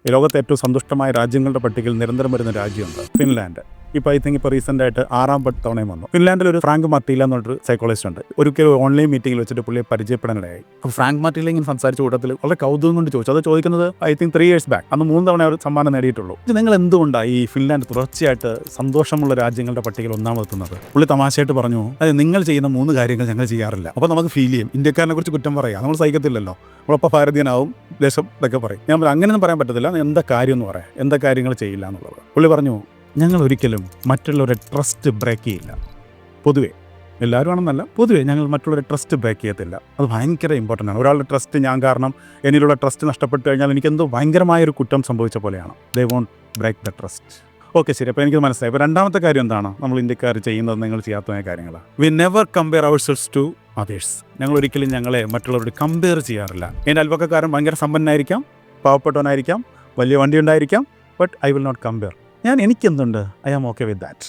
ഈ ലോകത്തെ ഏറ്റവും സന്തുഷ്ടമായ രാജ്യങ്ങളുടെ പട്ടികയിൽ നിരന്തരം വരുന്ന രാജ്യമുണ്ട് ഫിൻലാൻഡ്. ഇപ്പോൾ ഐ തിങ്ക് ഇപ്പോൾ റീസെൻ്റായിട്ട് 6ാം തവണയും വന്നു. ഫിൻലാൻഡിൽ ഒരു ഫ്രാങ്ക് മാർട്ടില എന്നൊരു സൈക്കോളജിസ്റ്റ് ഉണ്ട്. ഒരിക്കലും ഓൺലൈൻ മീറ്റിംഗിൽ വെച്ചിട്ട് പുള്ളിയെ പരിചയപ്പെടാനിടയായി. അപ്പോൾ ഫ്രാങ്ക് മാർട്ടില ഇങ്ങനെ സംസാരിച്ച കൂട്ടത്തിൽ വളരെ കൗതുകം കൊണ്ട് ചോദിച്ചു. അത് ചോദിക്കുന്നത് ഐ തിങ്ക് 3 years ബാക്ക്. അന്ന് 3 തവണ അവർ സമ്മാനം നേടിയിട്ടുള്ളൂ. നിങ്ങൾ എന്തുകൊണ്ടാണ് ഈ ഫിൻലാൻഡ് തുടർച്ചയായിട്ട് സന്തോഷമുള്ള രാജ്യങ്ങളുടെ പട്ടികയിൽ ഒന്നാമതെത്തുന്നത്? പുള്ളി തമാശയായിട്ട് പറഞ്ഞു, അത് നിങ്ങൾ ചെയ്യുന്ന 3 കാര്യങ്ങൾ ഞങ്ങൾ ചെയ്യാറില്ല. അപ്പോൾ നമുക്ക് ഫീൽ ചെയ്യും ഇന്ത്യക്കാരനെ കുറിച്ച് കുറ്റം പറയാം, നമ്മൾ സഹിക്കത്തില്ലല്ലോ, നമ്മളപ്പോൾ ഭാരതീയനാവും, ദേശം ഇതൊക്കെ പറയും. ഞാൻ പറഞ്ഞു അങ്ങനെയൊന്നും പറയാൻ പറ്റത്തില്ല, എന്താ കാര്യം എന്ന് പറയാം, എന്താ കാര്യങ്ങൾ ചെയ്യില്ല എന്നുള്ളത്. പുള്ളി പറഞ്ഞു, ഞങ്ങൾ ഒരിക്കലും മറ്റുള്ളവരെ ട്രസ്റ്റ് ബ്രേക്ക് ചെയ്യില്ല. പൊതുവേ എല്ലാവരും ആണെന്നല്ല, പൊതുവേ ഞങ്ങൾ മറ്റുള്ളവരെ ട്രസ്റ്റ് ബ്രേക്ക് ചെയ്യത്തില്ല. അത് ഭയങ്കര ഇമ്പോർട്ടൻ്റ് ആണ്. ഒരാളുടെ ട്രസ്റ്റ് ഞാൻ കാരണം എന്നിലുള്ള ട്രസ്റ്റ് നഷ്ടപ്പെട്ട് കഴിഞ്ഞാൽ എനിക്കെന്തോ ഭയങ്കരമായൊരു കുറ്റം സംഭവിച്ച പോലെയാണ്. They won't break the trust. Okay, ശരി. അപ്പോൾ എനിക്ക് മനസ്സിലായി. ഇപ്പോൾ രണ്ടാമത്തെ കാര്യം എന്താണ് നമ്മൾ ഇന്ത്യക്കാർ ചെയ്യുന്നത് നിങ്ങൾ ചെയ്യാത്ത കാര്യങ്ങളാണ്. We never compare our sales to others. ഞങ്ങൾ ഒരിക്കലും ഞങ്ങളെ മറ്റുള്ളവരോട് കമ്പയർ ചെയ്യാറില്ല. എൻ്റെ അയൽപക്കക്കാരൻ ഭയങ്കര സമ്പന്നനായിരിക്കാം, പാവപ്പെട്ടവനായിരിക്കാം, വലിയ വണ്ടി ഉണ്ടായിരിക്കാം, but I will not compare. എനിക്കെന്തുണ്ട്, I am okay with that.